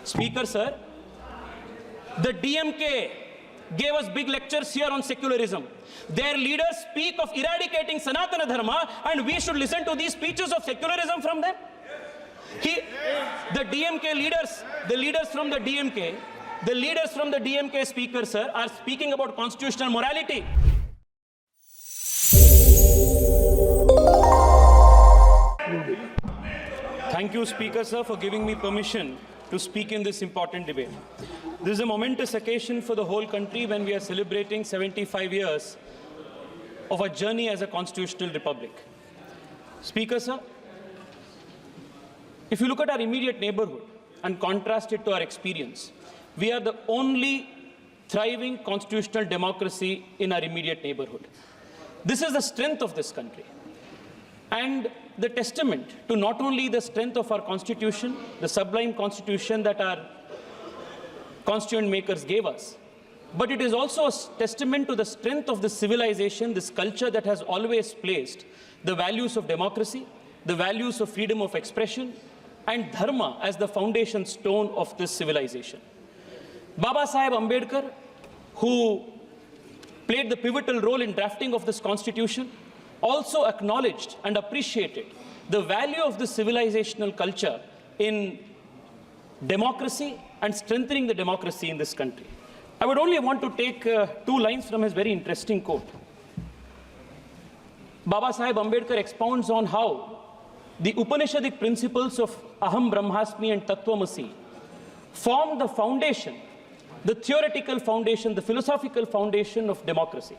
Speaker, sir, the DMK gave us big lectures here on secularism. Their leaders speak of eradicating Sanatana Dharma, and we should listen to these speeches of secularism from them. The DMK leaders, the leaders from the DMK, Speaker, sir, are speaking about constitutional morality. Thank you, Speaker, sir, for giving me permission to speak in this important debate. This is a momentous occasion for the whole country when we are celebrating 75 years of a journey as a constitutional republic. Speaker, sir, if you look at our immediate neighborhood and contrast it to our experience, we are the only thriving constitutional democracy in our immediate neighborhood. This is the strength of this country and the testament to not only the strength of our constitution, the sublime constitution that our constituent makers gave us, but it is also a testament to the strength of this civilization, this culture that has always placed the values of democracy, the values of freedom of expression, and dharma as the foundation stone of this civilization. Baba Saheb Ambedkar, who played the pivotal role in drafting of this constitution, also acknowledged and appreciated the value of this civilizational culture in democracy and strengthening the democracy in this country. I would only want to take 2 lines from his very interesting quote. Baba Saheb Ambedkar expounds on how the Upanishadic principles of Aham Brahmasmi and Tattvamasi form the foundation, the theoretical foundation, the philosophical foundation of democracy.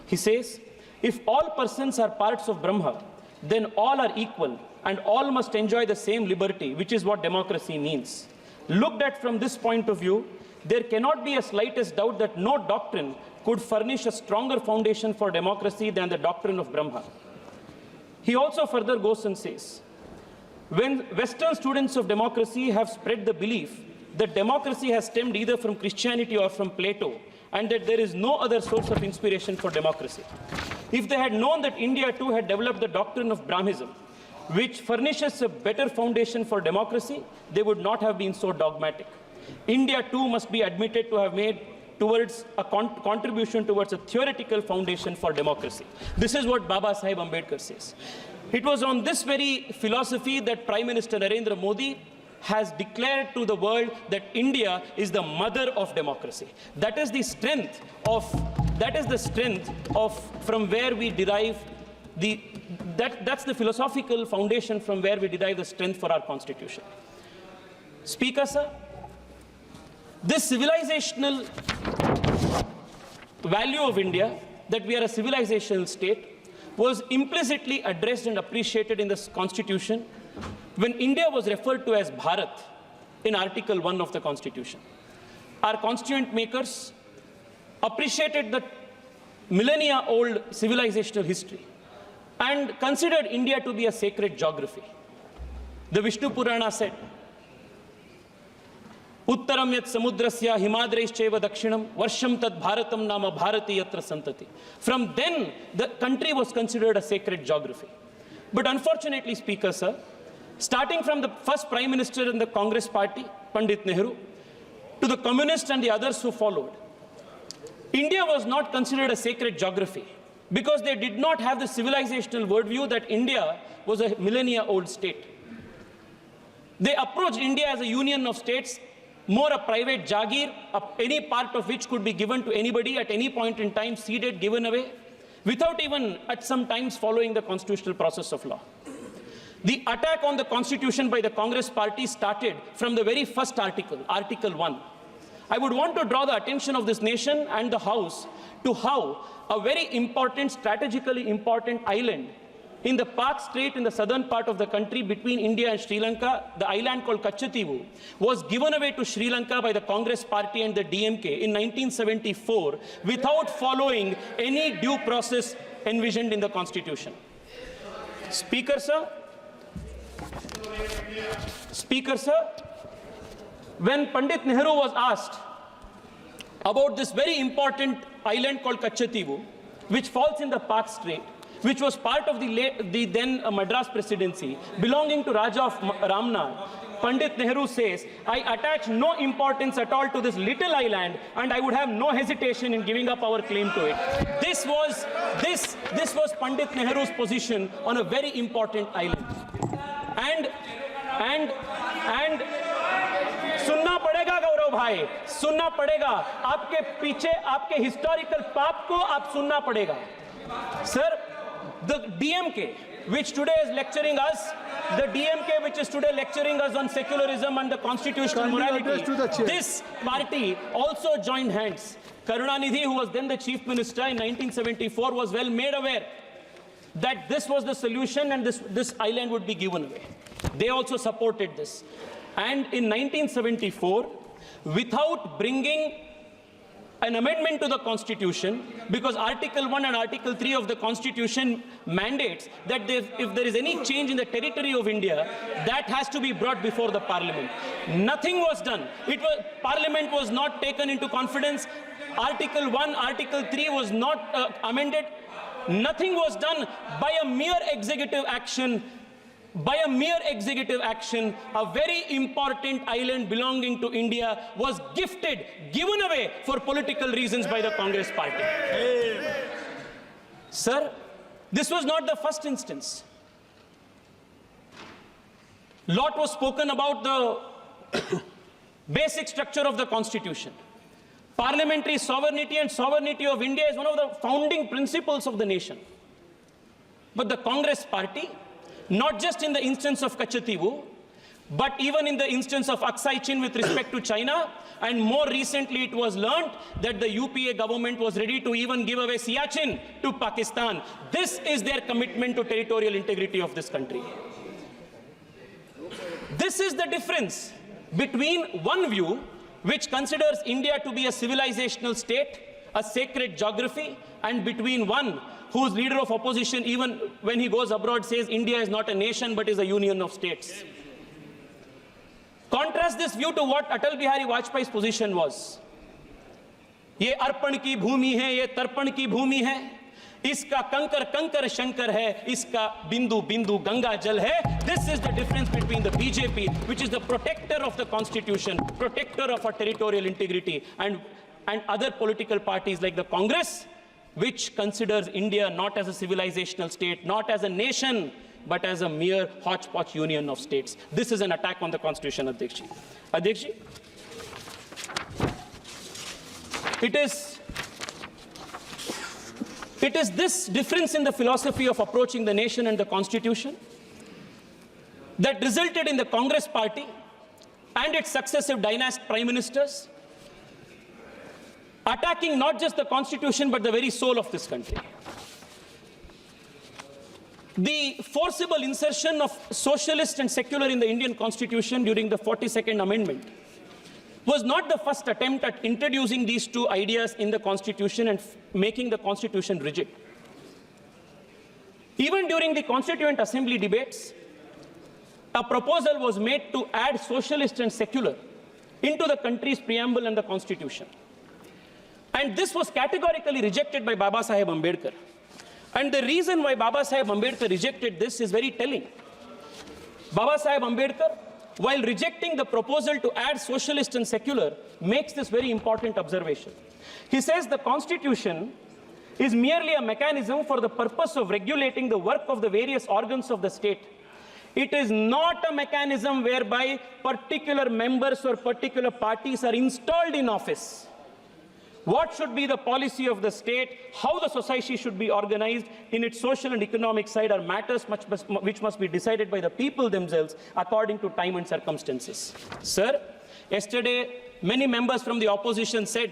He says, if all persons are parts of Brahma, then all are equal and all must enjoy the same liberty, which is what democracy means. Looked at from this point of view, there cannot be a slightest doubt that no doctrine could furnish a stronger foundation for democracy than the doctrine of Brahma. He also further goes and says, when Western students of democracy have spread the belief that democracy has stemmed either from Christianity or from Plato, and that there is no other source of inspiration for democracy. If they had known that India too had developed the doctrine of Brahmism, which furnishes a better foundation for democracy, they would not have been so dogmatic. India too must be admitted to have made towards a contribution towards a theoretical foundation for democracy. This is what Baba Saheb Ambedkar says. It was on this very philosophy that Prime Minister Narendra Modi has declared to the world that India is the mother of democracy. That is the strength of, from where we derive that's the philosophical foundation from where we derive the strength for our constitution. Speaker, sir, this civilizational value of India, that we are a civilizational state, was implicitly addressed and appreciated in this constitution when India was referred to as Bharat in Article 1 of the Constitution. Our constituent makers appreciated the millennia-old civilizational history and considered India to be a sacred geography. The Vishnu Purana said, Uttaram yat samudrasya himadraischeva dakshinam varsham tad bharatam nama bharati yatra santati. From then, the country was considered a sacred geography. But unfortunately, Speaker, sir, starting from the first Prime Minister in the Congress party, Pandit Nehru, to the communists and the others who followed, India was not considered a sacred geography because they did not have the civilizational worldview that India was a millennia-old state. They approached India as a union of states, more a private jagir, any part of which could be given to anybody at any point in time, ceded, given away, without even at some times following the constitutional process of law. The attack on the constitution by the Congress party started from the very first article, Article 1. I would want to draw the attention of this nation and the House to how a very important, strategically important island in the Pak Strait in the southern part of the country between India and Sri Lanka, the island called Kachativu, was given away to Sri Lanka by the Congress party and the DMK in 1974 without following any due process envisioned in the Constitution. Speaker, sir, when Pandit Nehru was asked about this very important island called Kachativu, which falls in the Pak Strait, which was part of the then Madras presidency, belonging to Raja of Ramnad, Pandit Nehru says, I attach no importance at all to this little island, and I would have no hesitation in giving up our claim to it. This was Pandit Nehru's position on a very important island. And सुनना पड़ेगा गौरव भाई, सुनना पड़ेगा, आपके पीछे आपके historical पाप को आप सुनना पड़ेगा. Sir, the DMK, which today is lecturing us, the DMK which is today lecturing us on secularism and the constitutional morality, this party also joined hands. Karunanidhi, who was then the chief minister in 1974, was well made aware that this was the solution and this island would be given away. They also supported this. And in 1974, without bringing an amendment to the Constitution, because Article 1 and Article 3 of the Constitution mandates that if there is any change in the territory of India, that has to be brought before the Parliament. Nothing was done. Parliament was not taken into confidence. Article 1, Article 3 was not amended. Nothing was done. By a mere executive action, a very important island belonging to India was given away for political reasons by the Congress party. Sir, this was not the first instance. Lot was spoken about the basic structure of the Constitution. Parliamentary sovereignty and sovereignty of India is one of the founding principles of the nation. But the Congress party, not just in the instance of Kachativu, but even in the instance of Aksai Chin with respect to China, and more recently it was learned that the UPA government was ready to even give away Siachen to Pakistan. This is their commitment to territorial integrity of this country. This is the difference between one view which considers India to be a civilizational state, a sacred geography, and between one whose leader of opposition, even when he goes abroad, says India is not a nation but is a union of states. Contrast this view to what Atal Bihari Vajpayee's position was. ये अर्पण की भूमि है, ये तर्पण की भूमि है, इसका कंकर कंकर शंकर है, इसका बिंदु बिंदु गंगा जल है. This is the difference between the BJP, which is the protector of the constitution, protector of our territorial integrity, and other political parties like the Congress, which considers India not as a civilizational state, not as a nation, but as a mere hodgepodge union of states. This is an attack on the Constitution, Adhyakshi. Adhyakshi, it is this difference in the philosophy of approaching the nation and the Constitution that resulted in the Congress party and its successive dynastic prime ministers attacking not just the Constitution but the very soul of this country. The forcible insertion of socialist and secular in the Indian Constitution during the 42nd Amendment was not the first attempt at introducing these two ideas in the Constitution and making the Constitution rigid. Even during the Constituent Assembly debates, a proposal was made to add socialist and secular into the country's preamble and the Constitution. And this was categorically rejected by Baba Saheb Ambedkar. And the reason why Baba Saheb Ambedkar rejected this is very telling. Baba Saheb Ambedkar, while rejecting the proposal to add socialist and secular, makes this very important observation. He says the Constitution is merely a mechanism for the purpose of regulating the work of the various organs of the state. It is not a mechanism whereby particular members or particular parties are installed in office. What should be the policy of the state, how the society should be organized in its social and economic side are matters which must be decided by the people themselves according to time and circumstances. Sir, yesterday many members from the opposition said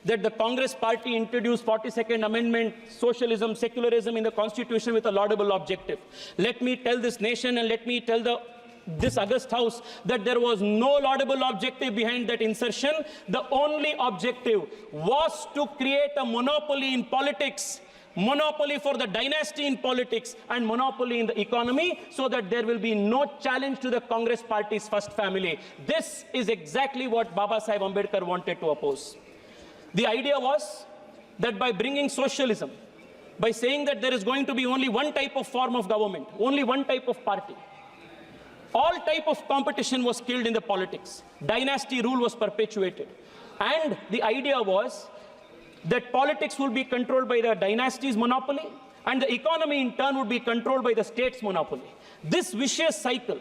that the Congress party introduced 42nd Amendment, socialism, secularism in the Constitution with a laudable objective. Let me tell this nation and let me tell this august house that there was no laudable objective behind that insertion. The only objective was to create a monopoly in politics, monopoly for the dynasty in politics, and monopoly in the economy, so that there will be no challenge to the Congress party's first family. This is exactly what Baba Saheb Ambedkar wanted to oppose. The idea was that by bringing socialism, by saying that there is going to be only one type of form of government, only one type of party. All type of competition was killed in the politics. Dynasty rule was perpetuated. And the idea was that politics will be controlled by the dynasty's monopoly, and the economy in turn would be controlled by the state's monopoly. This vicious cycle,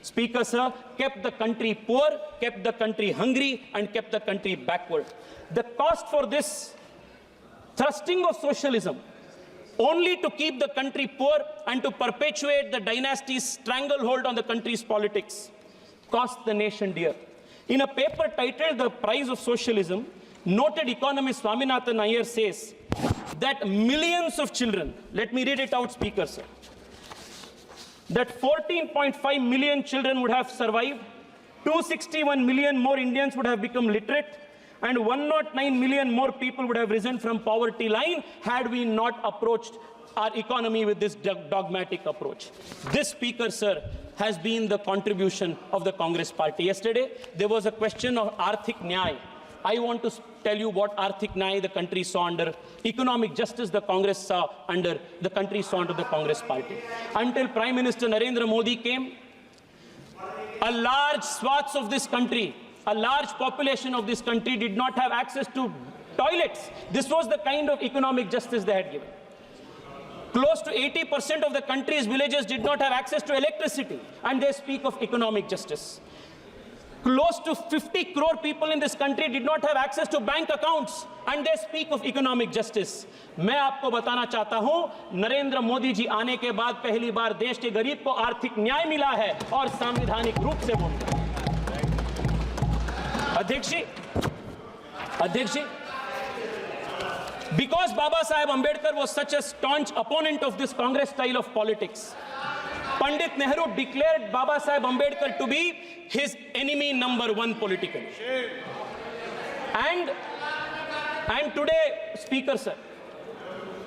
Speaker Sir, kept the country poor, kept the country hungry, and kept the country backward. The cost for this thrusting of socialism, only to keep the country poor and to perpetuate the dynasty's stranglehold on the country's politics, cost the nation dear. In a paper titled The Price of Socialism, noted economist Swaminathan Iyer says that millions of children, let me read it out, Speaker Sir, that 14.5 million children would have survived, 261 million more Indians would have become literate, and 109 million more people would have risen from poverty line had we not approached our economy with this dogmatic approach. This, Speaker Sir, has been the contribution of the Congress party. Yesterday, there was a question of Arthik Nyay. I want to tell you what Arthik Nyay the country saw under, economic justice the Congress saw under, the country saw under the Congress party. Until Prime Minister Narendra Modi came, a large swaths of this country, a large population of this country did not have access to toilets. This was the kind of economic justice they had given. Close to 80% of the country's villages did not have access to electricity, and they speak of economic justice. Close to 50 crore people in this country did not have access to bank accounts, and they speak of economic justice. मैं आपको बताना चाहता हूं, नरेंद्र मोदी जी आने के बाद पहली बार देश के गरीब को आर्थिक न्याय मिला है और संवैधानिक रूप से वो मिला। अध्यक्ष जी, because Baba Saheb Ambedkar was such a staunch opponent of this Congress style of politics, Pandit Nehru declared Baba Saheb Ambedkar to be his enemy number one politically. And today, Speaker Sir,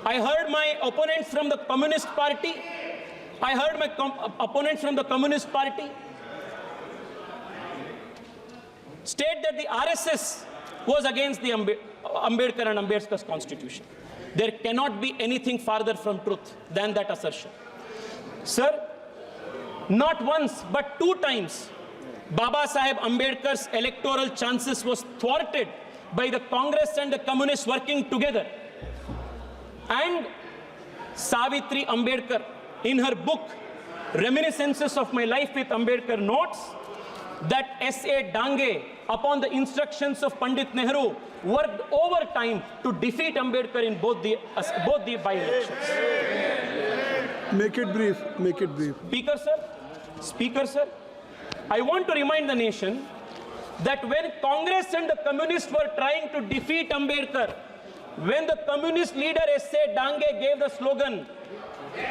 I heard my opponents from the Communist Party, state that the RSS was against the Ambedkar and Ambedkar's constitution. There cannot be anything farther from truth than that assertion. Sir, not once but 2 times, Baba Saheb Ambedkar's electoral chances was thwarted by the Congress and the Communists working together. And Savitri Ambedkar, in her book, Reminiscences of My Life with Ambedkar, notes that S.A. Dange, upon the instructions of Pandit Nehru, worked overtime to defeat Ambedkar in both the by-elections. Make it brief. Speaker Sir, I want to remind the nation that when Congress and the Communists were trying to defeat Ambedkar, when the Communist leader S.A. Dange gave the slogan,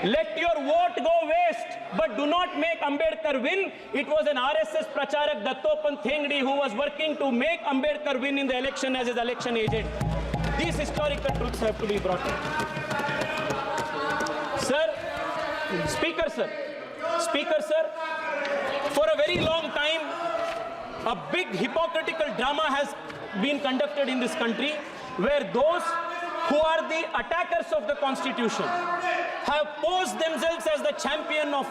"Let your vote go waste, but do not make Ambedkar win," it was an RSS Pracharak Dattopant Thengdi who was working to make Ambedkar win in the election as his election agent. These historical truths have to be brought in. Speaker Sir, for a very long time, a big hypocritical drama has been conducted in this country where those who are the attackers of the Constitution have posed themselves as the champion of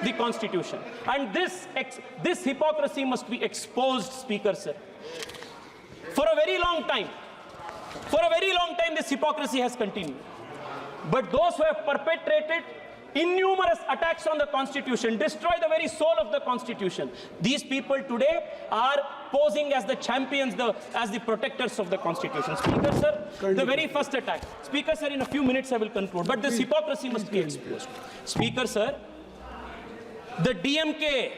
the Constitution. And this hypocrisy must be exposed, Speaker Sir. For a very long time, this hypocrisy has continued. But those who have perpetrated innumerous attacks on the Constitution, destroy the very soul of the Constitution, these people today are posing as the champions, as the protectors of the Constitution. Speaker Sir, the very first attack. Speaker Sir, in a few minutes I will conclude, but this hypocrisy must be exposed. Speaker Sir, the DMK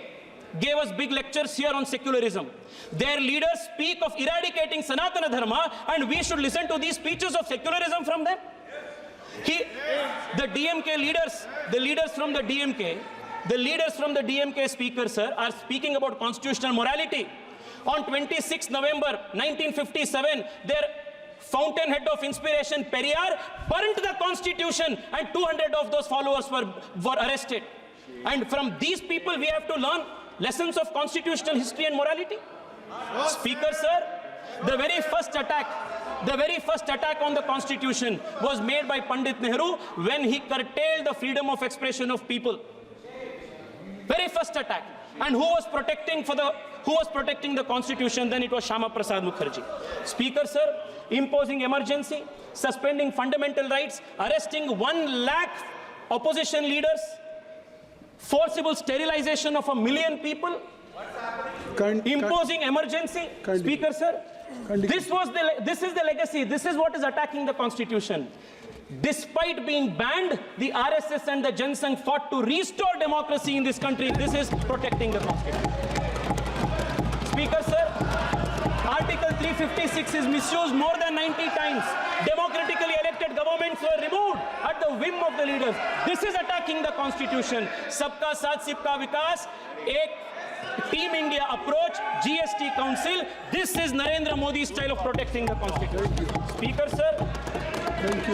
gave us big lectures here on secularism. Their leaders speak of eradicating Sanatana Dharma, and we should listen to these speeches of secularism from them. The DMK leaders, the leaders from the DMK, Speaker Sir, are speaking about constitutional morality. On 26 November 1957, their fountainhead of inspiration, Periyar, burnt the Constitution, and 200 of those followers were arrested. And from these people, we have to learn lessons of constitutional history and morality. Speaker Sir, the very first attack The very first attack on the constitution was made by Pandit Nehru when he curtailed the freedom of expression of people. Very first attack. And who was protecting the constitution? Then it was Shama Prasad Mukherjee. Speaker, sir, imposing emergency, suspending fundamental rights, arresting 1 lakh opposition leaders, forcible sterilization of 1 million people, imposing emergency. Speaker, sir, this is the legacy. This is what is attacking the constitution. Despite being banned, the RSS and the Jan Sangh fought to restore democracy in this country. This is protecting the constitution. Speaker, sir, Article 356 is misused more than 90 times. Democratically elected governments were removed at the whim of the leaders. This is attacking the constitution. Sabka Saath Sabka Vikas, ek Team India approach, GST Council. This is Narendra Modi's style of protecting the constitution. Speaker, sir,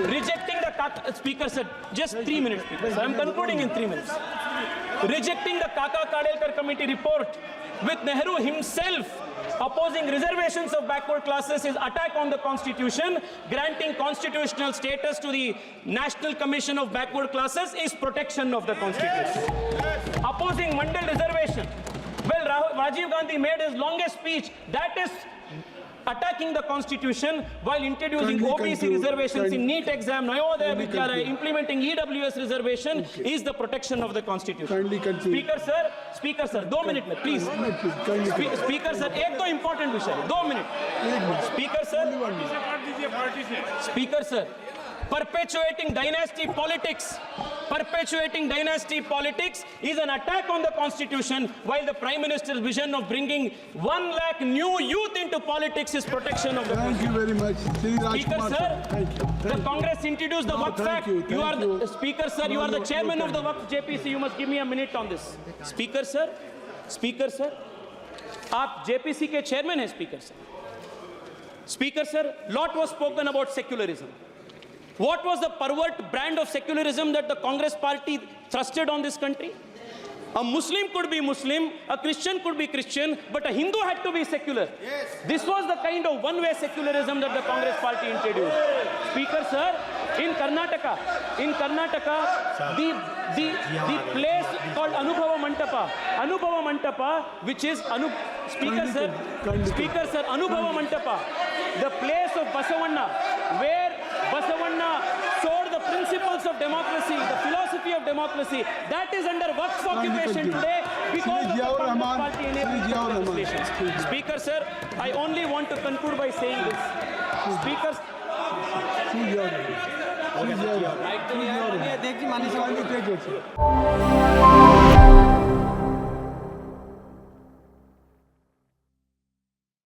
rejecting the Speaker, sir, just 3 minutes, Speaker, sir. I'm concluding in 3 minutes. Rejecting the Kaka Kadelkar committee report with Nehru himself opposing reservations of backward classes is attack on the constitution. Granting constitutional status to the National Commission of Backward Classes is protection of the constitution. Opposing Mandal reservation. Well, Rajiv Gandhi made his longest speech. That is attacking the constitution while introducing OBC reservations in NEET exam, Navodaya Vidyalaya, implementing EWS reservation is the protection of the constitution. Speaker sir, 2 minutes, please. Speaker sir, एक तो important विषय, 2 minutes. Speaker sir, perpetuating dynasty politics is an attack on the constitution, while the Prime Minister's vision of bringing 1 lakh new youth into politics is protection of the constitution. Thank you very much. Speaker sir, thank you. The Congress introduced the Waqf Act. You are the Speaker sir, you are the chairman of the Waqf JPC. You must give me a minute on this. Speaker sir, आप JPC के chairman हैं, Speaker sir, lot was spoken about secularism. What was the pervert brand of secularism that the Congress party thrusted on this country? A Muslim could be Muslim, a Christian could be Christian, but a Hindu had to be secular. Yes. This was the kind of one-way secularism that the Congress party introduced. Speaker sir, in Karnataka, the place called Anubhava Mantapa, which is Speaker sir, Anubhava Mantapa, the place of Basavanna, where Basavanna sold the principles of democracy, the philosophy of democracy, that is under Waqf occupation today because of the Congress party enabling legislation. Speaker sir, I only want to conclude by saying this. Speaker, Take it.